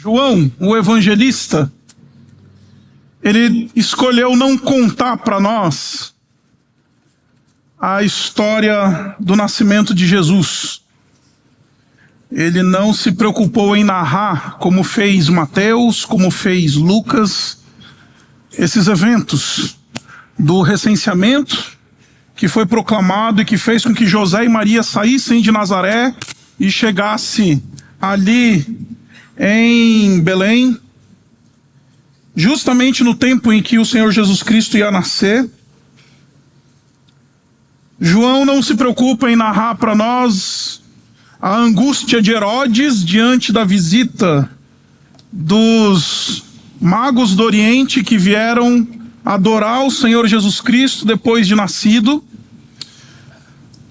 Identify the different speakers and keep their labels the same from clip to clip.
Speaker 1: João, o evangelista, ele escolheu não contar para nós a história do nascimento de Jesus. Ele não se preocupou em narrar, como fez Mateus, como fez Lucas, esses eventos do recenseamento que foi proclamado e que fez com que José e Maria saíssem de Nazaré e chegasse ali em Belém, justamente no tempo em que o Senhor Jesus Cristo ia nascer. João não se preocupa em narrar para nós a angústia de Herodes diante da visita dos magos do Oriente que vieram adorar o Senhor Jesus Cristo depois de nascido.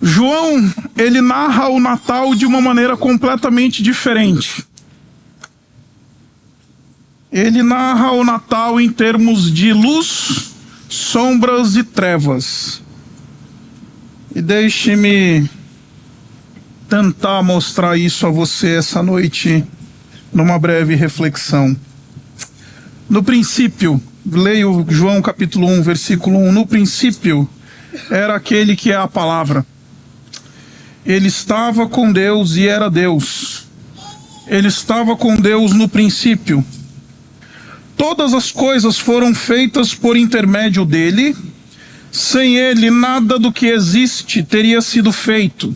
Speaker 1: João, ele narra o Natal de uma maneira completamente diferente. Ele narra o Natal em termos de luz, sombras e trevas. E deixe-me tentar mostrar isso a você essa noite, numa breve reflexão. No princípio, leio João capítulo 1, versículo 1. No princípio era aquele que é a palavra. Ele estava com Deus e era Deus. Ele estava com Deus no princípio. Todas as coisas foram feitas por intermédio dele. Sem ele, nada do que existe teria sido feito.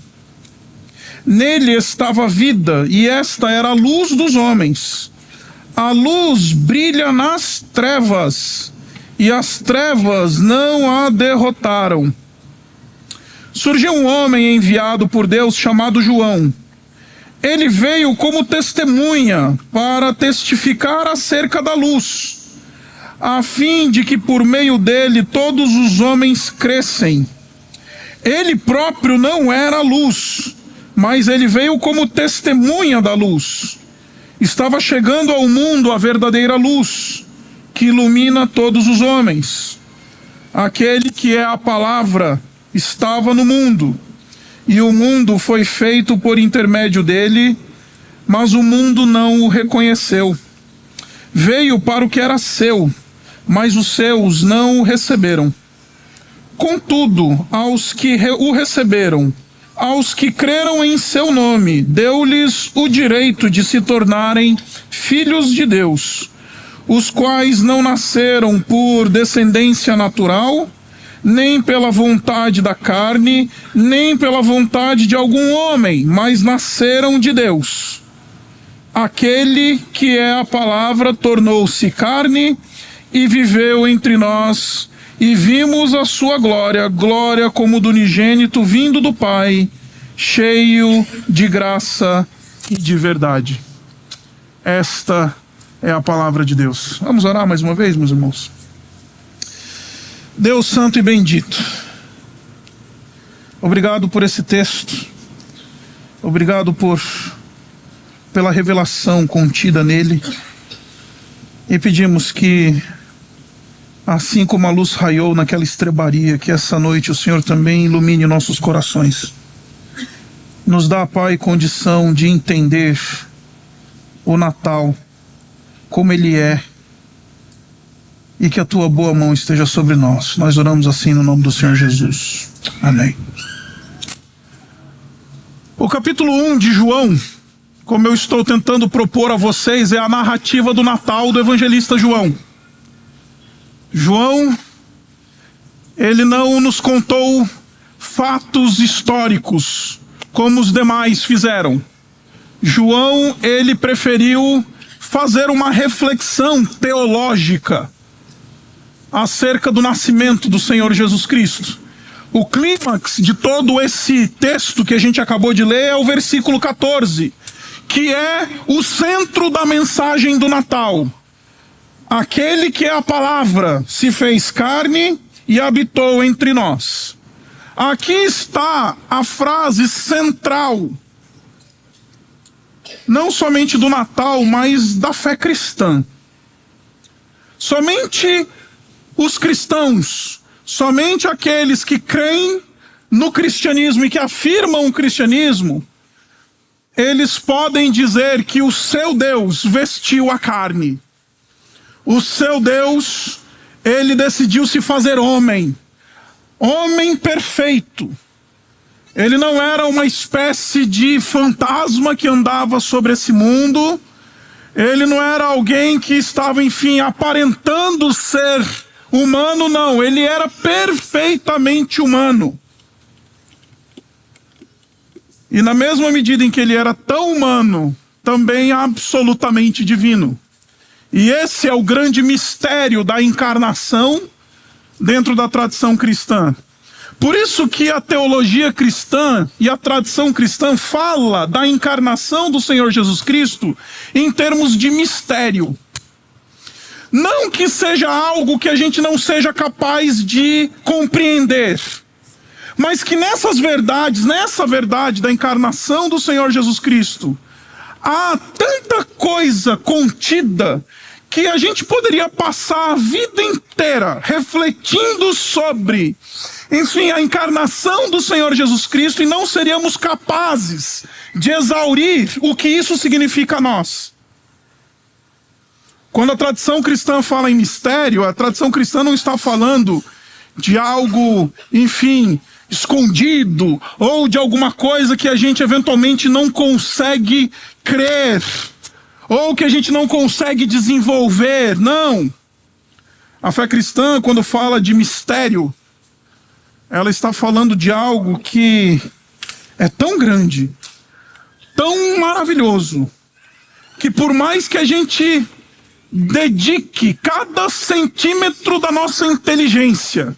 Speaker 1: Nele estava a vida, e esta era a luz dos homens. A luz brilha nas trevas, e as trevas não a derrotaram. Surgiu um homem enviado por Deus chamado João. Ele veio como testemunha para testificar acerca da luz, a fim de que por meio dele todos os homens crescem. Ele próprio não era luz, mas ele veio como testemunha da luz. Estava chegando ao mundo a verdadeira luz, que ilumina todos os homens. Aquele que é a palavra estava no mundo, e o mundo foi feito por intermédio dele, mas o mundo não o reconheceu. Veio para o que era seu, mas os seus não o receberam. Contudo, aos que o receberam, aos que creram em seu nome, deu-lhes o direito de se tornarem filhos de Deus, os quais não nasceram por descendência natural, nem pela vontade da carne, nem pela vontade de algum homem, mas nasceram de Deus. Aquele que é a palavra tornou-se carne e viveu entre nós, e vimos a sua glória, glória como do unigênito vindo do Pai, cheio de graça e de verdade. Esta é a palavra de Deus. Vamos orar mais uma vez, meus irmãos? Deus santo e bendito, obrigado por esse texto, obrigado pela revelação contida nele, e pedimos que, assim como a luz raiou naquela estrebaria, que essa noite o Senhor também ilumine nossos corações. Nos dá, Pai, condição de entender o Natal como ele é, e que a tua boa mão esteja sobre nós. Nós oramos assim no nome do Senhor Jesus. Amém. O capítulo 1 de João, como eu estou tentando propor a vocês, é a narrativa do Natal do evangelista João. João, ele não nos contou fatos históricos como os demais fizeram. João, ele preferiu fazer uma reflexão teológica acerca do nascimento do Senhor Jesus Cristo. O clímax de todo esse texto que a gente acabou de ler é o versículo 14, que é o centro da mensagem do Natal. Aquele que é a palavra se fez carne e habitou entre nós. Aqui está a frase central, não somente do Natal, mas da fé cristã. Somente os cristãos, somente aqueles que creem no cristianismo e que afirmam o cristianismo, eles podem dizer que o seu Deus vestiu a carne. O seu Deus, ele decidiu se fazer homem. Homem perfeito. Ele não era uma espécie de fantasma que andava sobre esse mundo. Ele não era alguém que estava, enfim, aparentando ser humano, não. Ele era perfeitamente humano. E na mesma medida em que ele era tão humano, também absolutamente divino. E esse é o grande mistério da encarnação dentro da tradição cristã. Por isso que a teologia cristã e a tradição cristã fala da encarnação do Senhor Jesus Cristo em termos de mistério. Não que seja algo que a gente não seja capaz de compreender, mas que nessa verdade da encarnação do Senhor Jesus Cristo, há tanta coisa contida que a gente poderia passar a vida inteira refletindo sobre, enfim, a encarnação do Senhor Jesus Cristo, e não seríamos capazes de exaurir o que isso significa a nós. Quando a tradição cristã fala em mistério, a tradição cristã não está falando de algo, enfim, escondido, ou de alguma coisa que a gente eventualmente não consegue crer, ou que a gente não consegue desenvolver. Não. A fé cristã, quando fala de mistério, ela está falando de algo que é tão grande, tão maravilhoso, que por mais que a gente dedique cada centímetro da nossa inteligência,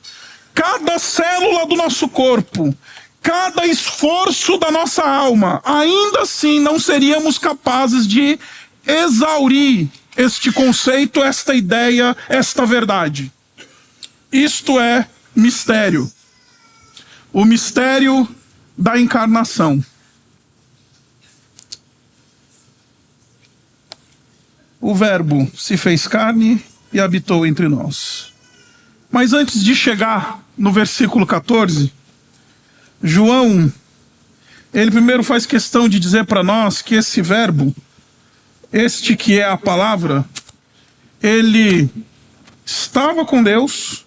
Speaker 1: cada célula do nosso corpo, cada esforço da nossa alma, ainda assim não seríamos capazes de exaurir este conceito, esta ideia, esta verdade. Isto é mistério. O mistério da encarnação. O Verbo se fez carne e habitou entre nós. Mas antes de chegar no versículo 14, João, ele primeiro faz questão de dizer para nós que esse Verbo, este que é a palavra, ele estava com Deus,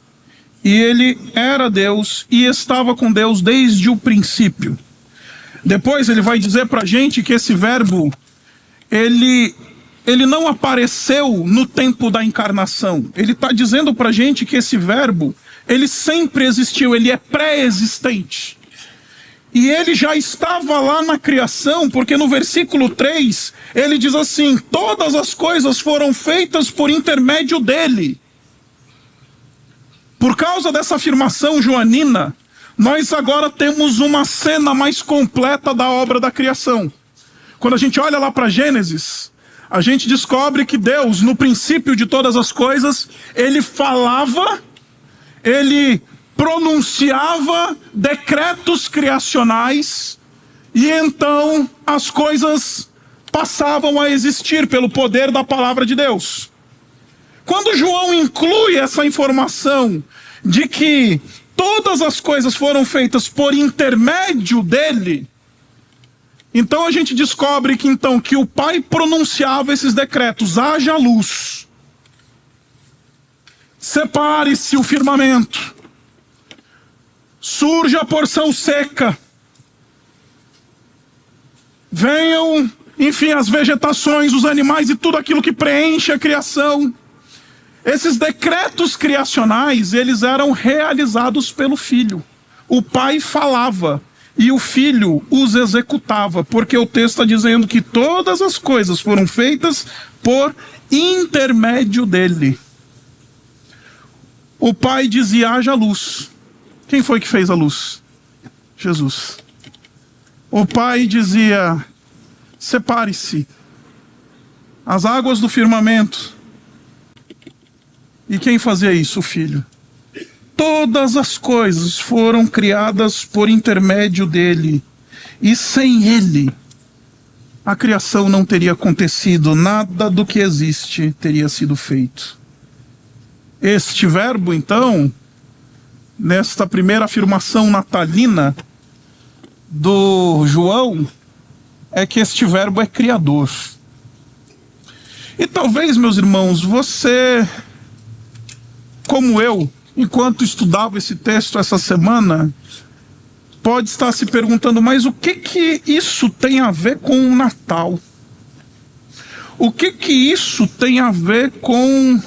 Speaker 1: e ele era Deus, e estava com Deus desde o princípio. Depois ele vai dizer para a gente que esse Verbo, ele não apareceu no tempo da encarnação. Ele está dizendo para a gente que esse Verbo, ele sempre existiu, ele é pré-existente. E ele já estava lá na criação, porque no versículo 3, ele diz assim: todas as coisas foram feitas por intermédio dele. Por causa dessa afirmação joanina, nós agora temos uma cena mais completa da obra da criação. Quando a gente olha lá para Gênesis, a gente descobre que Deus, no princípio de todas as coisas, ele falava, ele pronunciava decretos criacionais, e então as coisas passavam a existir pelo poder da palavra de Deus. Quando João inclui essa informação de que todas as coisas foram feitas por intermédio dele, então a gente descobre que então que o Pai pronunciava esses decretos: haja luz, separe-se o firmamento, surja a porção seca, venham, enfim, as vegetações, os animais e tudo aquilo que preenche a criação. Esses decretos criacionais, eles eram realizados pelo Filho. O Pai falava e o Filho os executava, porque o texto está dizendo que todas as coisas foram feitas por intermédio dele. O Pai dizia: haja luz. Quem foi que fez a luz? Jesus. O Pai dizia: separe-se as águas do firmamento. E quem fazia isso? O Filho. Todas as coisas foram criadas por intermédio dele. E sem ele, a criação não teria acontecido. Nada do que existe teria sido feito. Este Verbo, então, nesta primeira afirmação natalina do João, é que este verbo é criador. E talvez, meus irmãos, você, como eu, enquanto estudava esse texto essa semana, pode estar se perguntando, mas o que isso tem a ver com o Natal? O que isso tem a ver com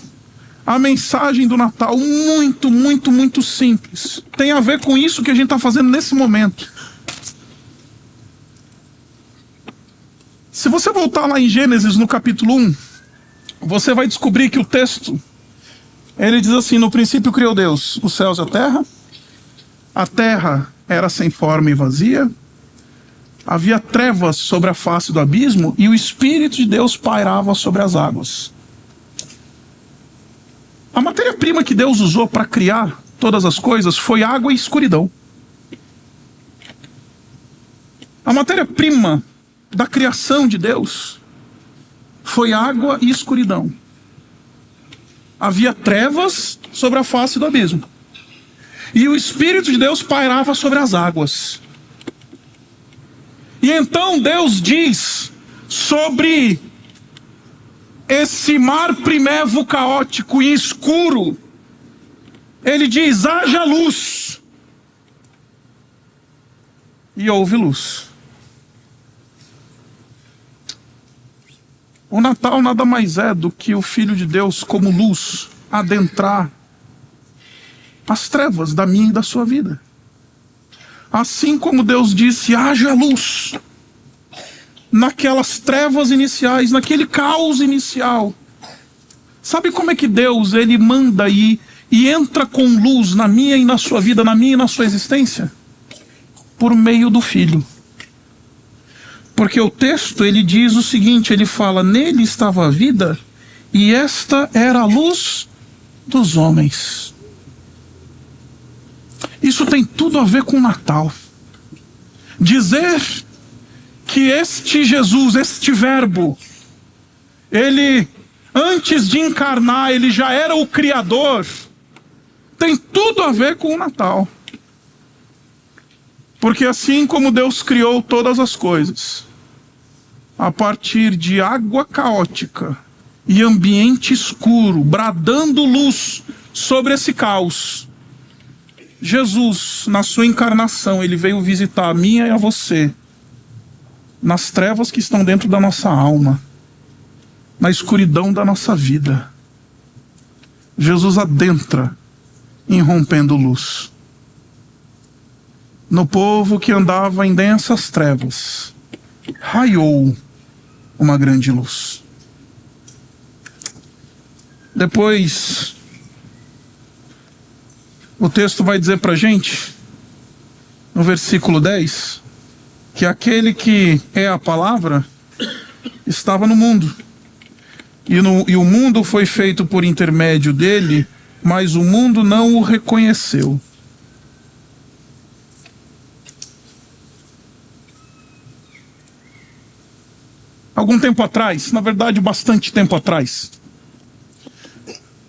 Speaker 1: a mensagem do Natal? Muito, muito, muito simples. Tem a ver com isso que a gente está fazendo nesse momento. Se você voltar lá em Gênesis, no capítulo 1, você vai descobrir que o texto, ele diz assim: no princípio criou Deus os céus e a terra era sem forma e vazia, havia trevas sobre a face do abismo e o Espírito de Deus pairava sobre as águas. A matéria-prima que Deus usou para criar todas as coisas foi água e escuridão. A matéria-prima da criação de Deus foi água e escuridão. Havia trevas sobre a face do abismo e o Espírito de Deus pairava sobre as águas. E então Deus diz sobre esse mar primevo caótico e escuro, ele diz: haja luz. E houve luz. O Natal nada mais é do que o Filho de Deus, como luz, adentrar as trevas da minha e da sua vida. Assim como Deus disse: haja luz, naquelas trevas iniciais, naquele caos inicial. Sabe como é que Deus, ele manda e entra com luz na minha e na sua vida, na minha e na sua existência? Por meio do Filho. Porque o texto, ele diz o seguinte, ele fala: nele estava a vida, e esta era a luz dos homens. Isso tem tudo a ver com o Natal. Dizer que este Jesus, este verbo, ele, antes de encarnar, ele já era o Criador, tem tudo a ver com o Natal. Porque assim como Deus criou todas as coisas, a partir de água caótica e ambiente escuro, bradando luz sobre esse caos, Jesus, na sua encarnação, ele veio visitar a mim e a você, nas trevas que estão dentro da nossa alma, na escuridão da nossa vida. Jesus adentra, irrompendo luz. No povo que andava em densas trevas, raiou uma grande luz. Depois, o texto vai dizer pra gente, no versículo 10, que aquele que é a palavra estava no mundo. E o mundo foi feito por intermédio dele, mas o mundo não o reconheceu. Algum tempo atrás, na verdade bastante tempo atrás,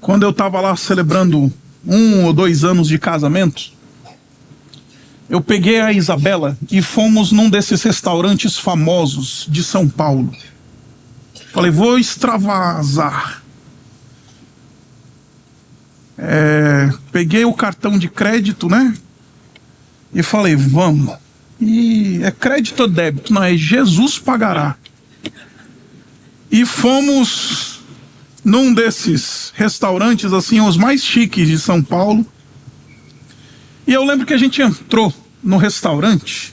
Speaker 1: quando eu estava lá celebrando 1 ou 2 anos de casamento, eu peguei a Isabela e fomos num desses restaurantes famosos de São Paulo. Falei, vou extravasar. Peguei o cartão de crédito, né? E falei, vamos. E é crédito ou débito? Não, é Jesus pagará. E fomos num desses restaurantes, assim, os mais chiques de São Paulo. E eu lembro que a gente entrou no restaurante.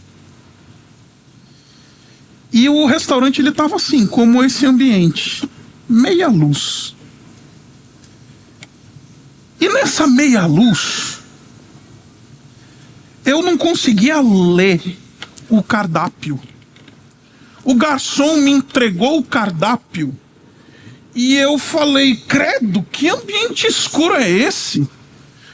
Speaker 1: E o restaurante, ele estava assim, como esse ambiente. Meia luz. E nessa meia luz, eu não conseguia ler o cardápio. O garçom me entregou o cardápio e eu falei, credo, que ambiente escuro é esse?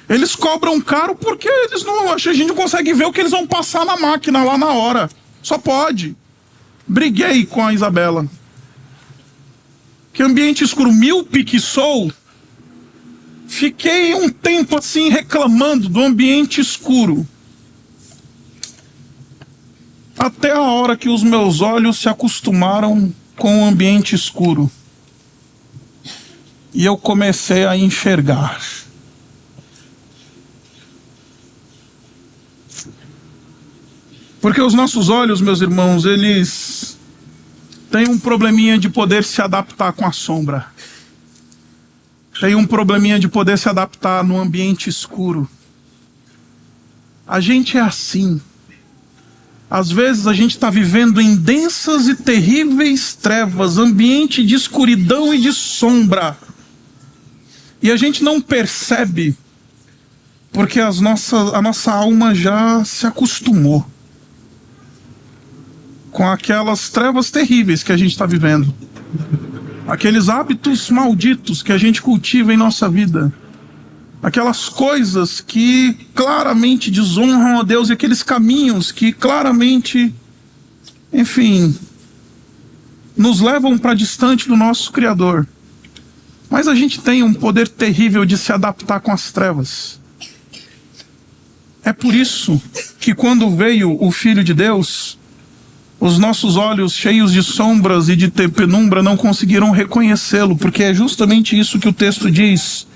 Speaker 1: Eles cobram caro porque eles não, a gente não consegue ver o que eles vão passar na máquina lá na hora. Só pode. Briguei com a Isabela. Que ambiente escuro, míope que sou. Fiquei um tempo assim reclamando do ambiente escuro. até a hora que os meus olhos se acostumaram com o ambiente escuro. E eu comecei a enxergar. Porque os nossos olhos, meus irmãos, eles têm um probleminha de poder se adaptar com a sombra. Tem um probleminha de poder se adaptar no ambiente escuro. A gente é assim. Às vezes a gente está vivendo em densas e terríveis trevas, ambiente de escuridão e de sombra. E a gente não percebe, porque a nossa alma já se acostumou com aquelas trevas terríveis que a gente está vivendo. Aqueles hábitos malditos que a gente cultiva em nossa vida. Aquelas coisas que claramente desonram a Deus e aqueles caminhos que claramente, enfim, nos levam para distante do nosso Criador. Mas a gente tem um poder terrível de se adaptar com as trevas. É por isso que quando veio o Filho de Deus, os nossos olhos cheios de sombras e de penumbra não conseguiram reconhecê-lo, porque é justamente isso que o texto diz.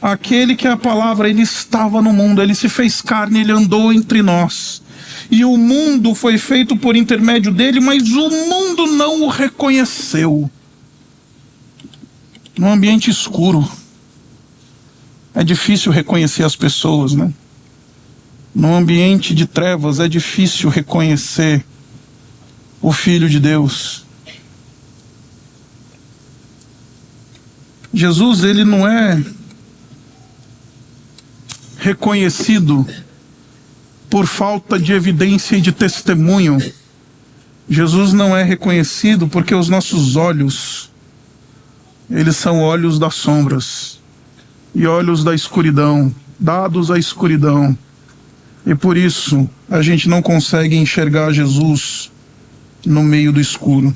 Speaker 1: Aquele que é a palavra, ele estava no mundo, ele se fez carne, ele andou entre nós. E o mundo foi feito por intermédio dele, mas o mundo não o reconheceu. No ambiente escuro, é difícil reconhecer as pessoas, né? No ambiente de trevas, é difícil reconhecer o Filho de Deus. Jesus, ele não é reconhecido por falta de evidência e de testemunho. Jesus não é reconhecido porque os nossos olhos, eles são olhos das sombras e olhos da escuridão, dados à escuridão. E por isso a gente não consegue enxergar Jesus no meio do escuro.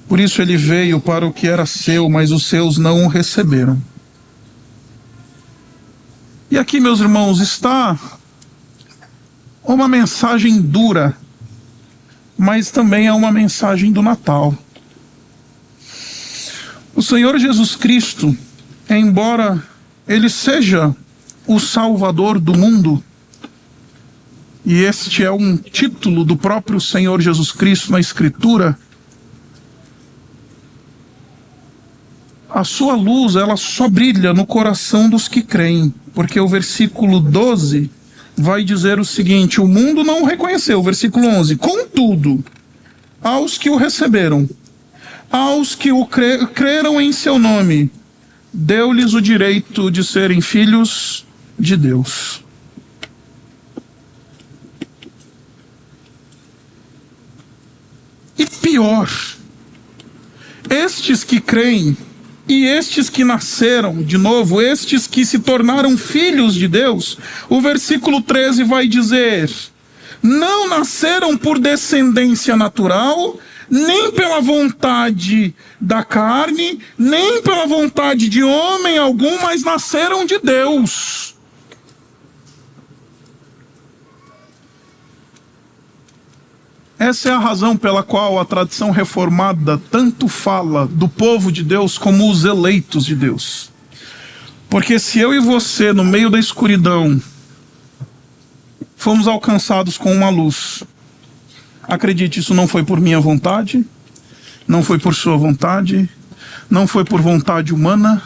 Speaker 1: Por isso ele veio para o que era seu, mas os seus não o receberam. E aqui, meus irmãos, está uma mensagem dura, mas também é uma mensagem do Natal. O Senhor Jesus Cristo, embora ele seja o Salvador do mundo, e este é um título do próprio Senhor Jesus Cristo na Escritura, a sua luz, ela só brilha no coração dos que creem, porque o versículo 12 vai dizer o seguinte: o mundo não o reconheceu. Versículo 11: contudo, aos que o receberam, aos que o creram em seu nome, deu-lhes o direito de serem filhos de Deus. E pior, estes que creem e estes que nasceram de novo, estes que se tornaram filhos de Deus, o versículo 13 vai dizer: não nasceram por descendência natural, nem pela vontade da carne, nem pela vontade de homem algum, mas nasceram de Deus. Essa é a razão pela qual a tradição reformada tanto fala do povo de Deus como os eleitos de Deus. Porque se eu e você, no meio da escuridão, fomos alcançados com uma luz, acredite, isso não foi por minha vontade, não foi por sua vontade, não foi por vontade humana,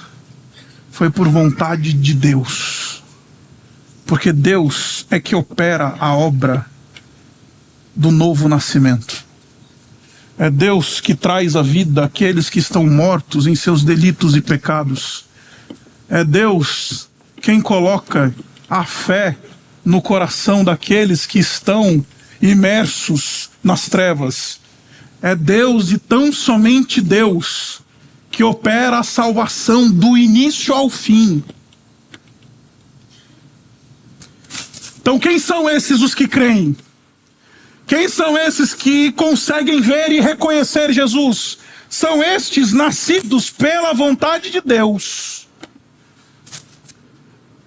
Speaker 1: foi por vontade de Deus. Porque Deus é que opera a obra do novo nascimento. É Deus que traz à vida aqueles que estão mortos em seus delitos e pecados. É Deus quem coloca a fé no coração daqueles que estão imersos nas trevas. É Deus e tão somente Deus que opera a salvação do início ao fim. Então quem são esses os que creem? Quem são esses que conseguem ver e reconhecer Jesus? São estes nascidos pela vontade de Deus.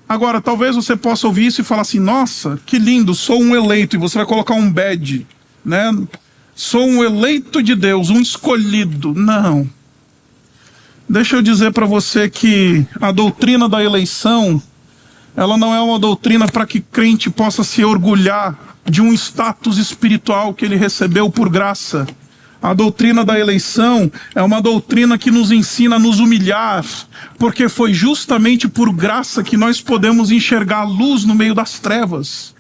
Speaker 1: Agora, talvez você possa ouvir isso e falar assim: nossa, que lindo, sou um eleito. E você vai colocar um badge né? Sou um eleito de Deus, um escolhido. Não. Deixa eu dizer para você que a doutrina da eleição, ela não é uma doutrina para que crente possa se orgulhar de um status espiritual que ele recebeu por graça. A doutrina da eleição é uma doutrina que nos ensina a nos humilhar, porque foi justamente por graça que nós podemos enxergar a luz no meio das trevas.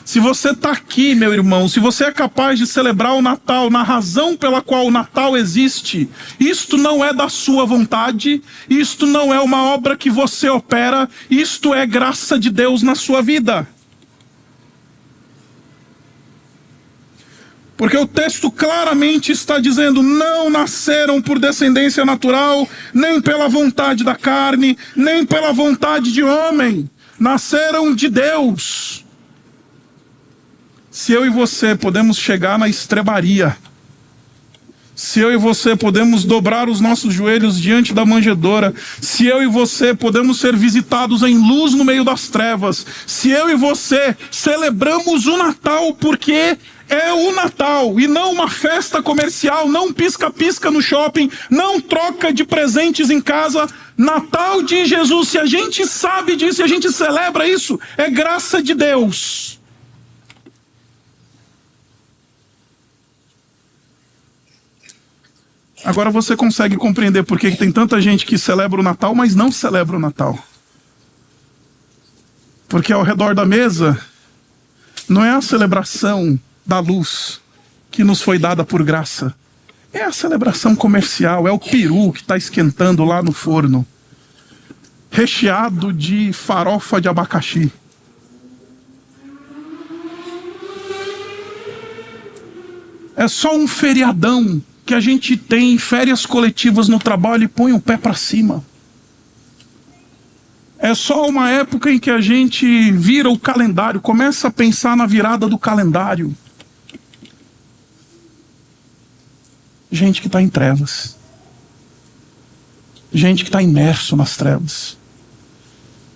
Speaker 1: Se você está aqui, meu irmão, se você é capaz de celebrar o Natal na razão pela qual o Natal existe, isto não é da sua vontade, isto não é uma obra que você opera, isto é graça de Deus na sua vida. Porque o texto claramente está dizendo: não nasceram por descendência natural, nem pela vontade da carne, nem pela vontade de homem, nasceram de Deus. Se eu e você podemos chegar na estrebaria, se eu e você podemos dobrar os nossos joelhos diante da manjedoura, se eu e você podemos ser visitados em luz no meio das trevas, se eu e você celebramos o Natal porque é o Natal e não uma festa comercial, não pisca-pisca no shopping, não troca de presentes em casa, Natal de Jesus, se a gente sabe disso, se a gente celebra isso, é graça de Deus. Agora você consegue compreender por que tem tanta gente que celebra o Natal, mas não celebra o Natal. Porque ao redor da mesa, não é a celebração da luz que nos foi dada por graça. É a celebração comercial, é o peru que está esquentando lá no forno, recheado de farofa de abacaxi. É só um feriadão que a gente tem férias coletivas no trabalho e põe o pé para cima. É só uma época em que a gente vira o calendário, começa a pensar na virada do calendário. Gente que está em trevas. Gente que está imerso nas trevas.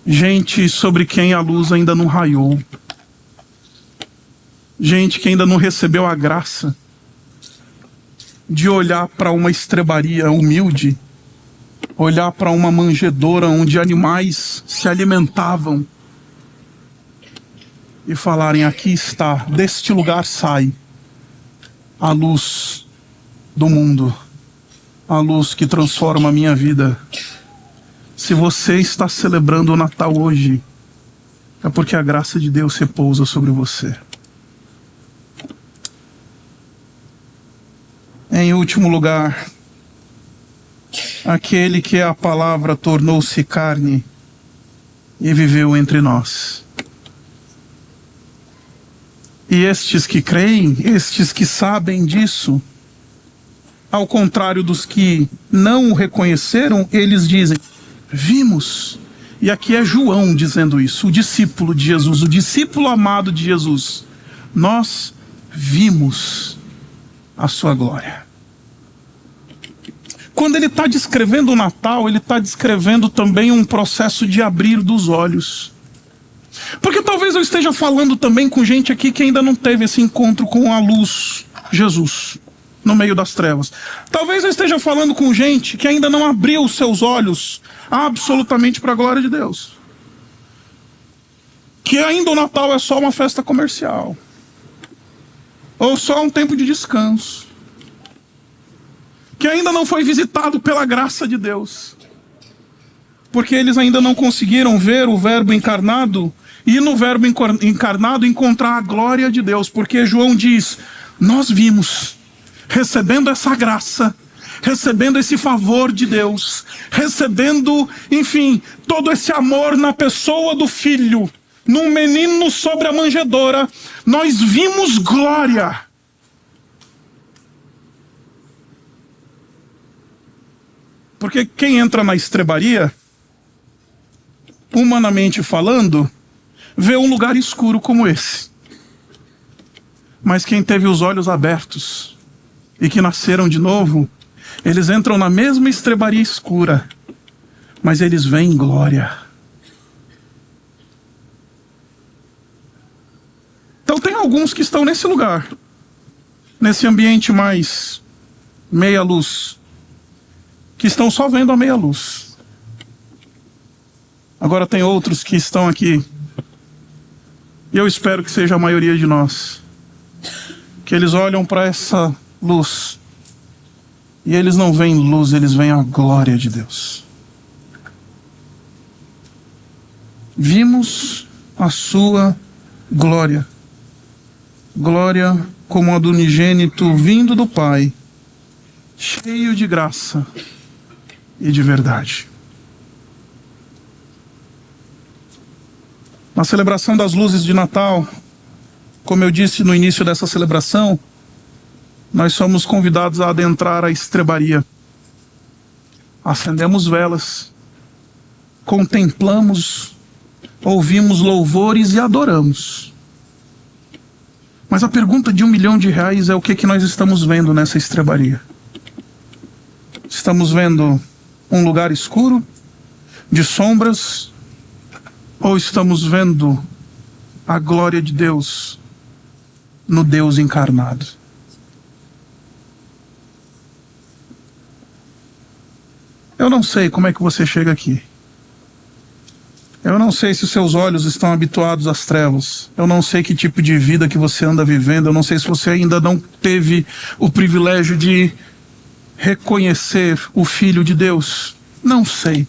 Speaker 1: Gente sobre quem a luz ainda não raiou. Gente que ainda não recebeu a graça de olhar para uma estrebaria humilde, olhar para uma manjedoura onde animais se alimentavam e falarem: aqui está, deste lugar sai a luz do mundo, a luz que transforma a minha vida. Se você está celebrando o Natal hoje, é porque a graça de Deus repousa sobre você. Em último lugar, aquele que é a palavra tornou-se carne e viveu entre nós. E estes que creem, estes que sabem disso, ao contrário dos que não o reconheceram, eles dizem: vimos. E aqui é João dizendo isso, o discípulo de Jesus, o discípulo amado de Jesus. Nós vimos a sua glória. Quando ele está descrevendo o Natal, ele está descrevendo também um processo de abrir dos olhos. Porque talvez eu esteja falando também com gente aqui que ainda não teve esse encontro com a luz, Jesus, no meio das trevas. Talvez eu esteja falando com gente que ainda não abriu os seus olhos absolutamente para a glória de Deus. Que ainda o Natal é só uma festa comercial. Ou só um tempo de descanso. Que ainda não foi visitado pela graça de Deus. Porque eles ainda não conseguiram ver o Verbo encarnado e no Verbo encarnado encontrar a glória de Deus. Porque João diz: nós vimos, recebendo essa graça, recebendo esse favor de Deus, recebendo, enfim, todo esse amor na pessoa do Filho, num menino sobre a manjedoura, nós vimos glória. Porque quem entra na estrebaria, humanamente falando, vê um lugar escuro como esse. Mas quem teve os olhos abertos e que nasceram de novo, eles entram na mesma estrebaria escura, mas eles veem glória. Então tem alguns que estão nesse lugar, nesse ambiente mais meia luz, que estão só vendo a meia luz. Agora tem outros que estão aqui, e eu espero que seja a maioria de nós, que eles olham para essa luz e eles não veem luz, eles veem a glória de Deus. Vimos a sua glória, glória como a do unigênito vindo do Pai, cheio de graça e de verdade. Na celebração das luzes de Natal, como eu disse no início dessa celebração, nós somos convidados a adentrar a estrebaria. Acendemos velas, contemplamos, ouvimos louvores e adoramos. Mas a pergunta de R$1 milhão é o que nós estamos vendo nessa estrebaria? Estamos vendo um lugar escuro, de sombras, ou estamos vendo a glória de Deus no Deus encarnado? Eu não sei como é que você chega aqui. Eu não sei se os seus olhos estão habituados às trevas. Eu não sei que tipo de vida que você anda vivendo. Eu não sei se você ainda não teve o privilégio de reconhecer o Filho de Deus. Não sei.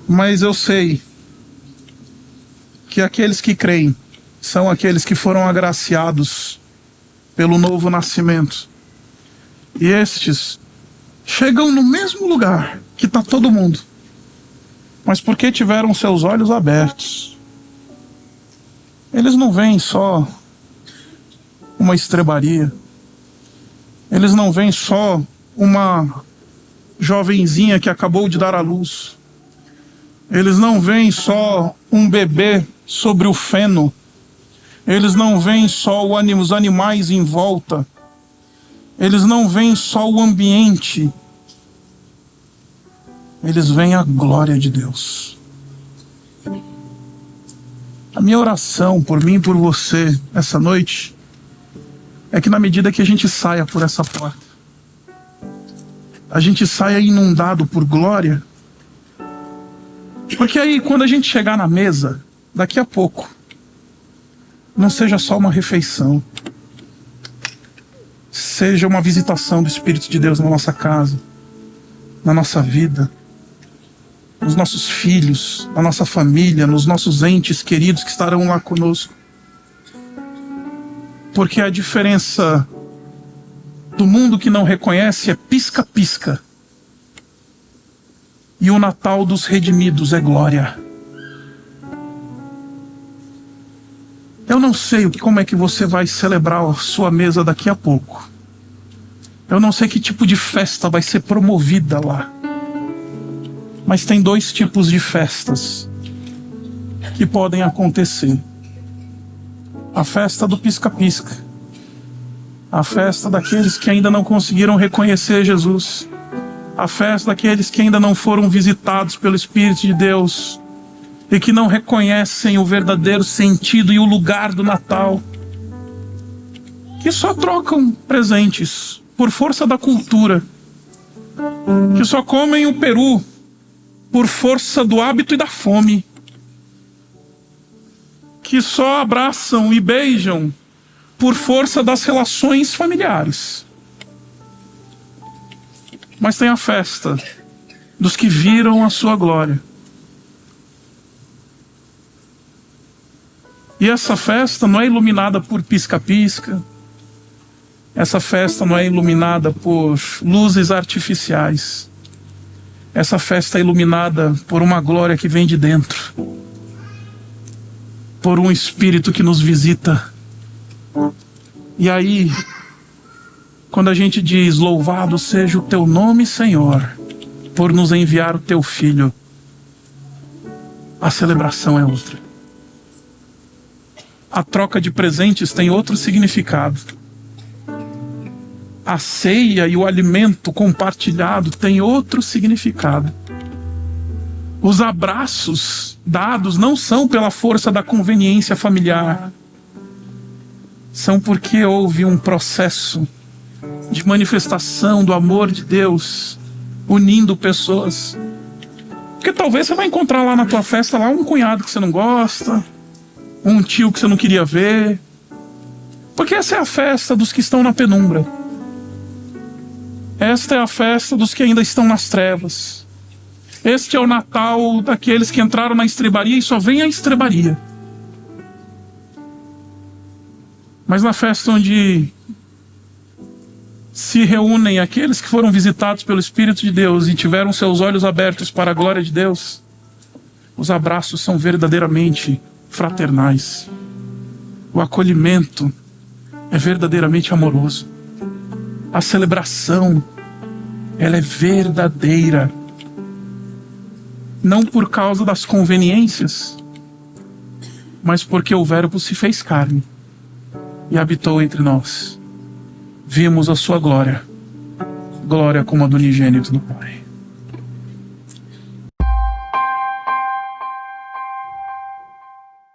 Speaker 1: Mas eu sei que aqueles que creem são aqueles que foram agraciados pelo novo nascimento. E estes chegam no mesmo lugar que está todo mundo, mas porque tiveram seus olhos abertos. Eles não veem só uma estrebaria, eles não veem só uma jovenzinha que acabou de dar à luz, eles não veem só um bebê sobre o feno, eles não veem só os animais em volta, eles não veem só o ambiente, eles veem a glória de Deus. A minha oração por mim e por você essa noite é que na medida que a gente saia por essa porta, a gente saia inundado por glória, porque aí quando a gente chegar na mesa, daqui a pouco, não seja só uma refeição, seja uma visitação do Espírito de Deus na nossa casa, na nossa vida, nos nossos filhos, na nossa família, nos nossos entes queridos que estarão lá conosco. Porque a diferença do mundo que não reconhece é pisca-pisca, e o Natal dos redimidos é glória. Eu não sei como é que você vai celebrar a sua mesa daqui a pouco. Eu não sei que tipo de festa vai ser promovida lá. Mas tem 2 tipos de festas que podem acontecer. A festa do pisca-pisca. A festa daqueles que ainda não conseguiram reconhecer Jesus. A festa daqueles que ainda não foram visitados pelo Espírito de Deus e que não reconhecem o verdadeiro sentido e o lugar do Natal, que só trocam presentes por força da cultura, que só comem o peru por força do hábito e da fome, que só abraçam e beijam por força das relações familiares. Mas tem a festa dos que viram a sua glória. E essa festa não é iluminada por pisca-pisca. Essa festa não é iluminada por luzes artificiais. Essa festa é iluminada por uma glória que vem de dentro. Por um Espírito que nos visita. E aí, quando a gente diz, louvado seja o teu nome, Senhor, por nos enviar o teu Filho, a celebração é outra. A troca de presentes tem outro significado. A ceia e o alimento compartilhado tem outro significado. Os abraços dados não são pela força da conveniência familiar, são porque houve um processo de manifestação do amor de Deus unindo pessoas. Porque talvez você vai encontrar lá na tua festa lá um cunhado que você não gosta, um tio que você não queria ver, porque essa é a festa dos que estão na penumbra. Esta é a festa dos que ainda estão nas trevas. Este é o Natal daqueles que entraram na estrebaria e só vem a estrebaria. Mas na festa onde se reúnem aqueles que foram visitados pelo Espírito de Deus e tiveram seus olhos abertos para a glória de Deus, os abraços são verdadeiramente fraternais. O acolhimento é verdadeiramente amoroso. A celebração, ela é verdadeira. Não por causa das conveniências, mas porque o Verbo se fez carne e habitou entre nós. Vimos a sua glória, glória como a do unigênito do Pai.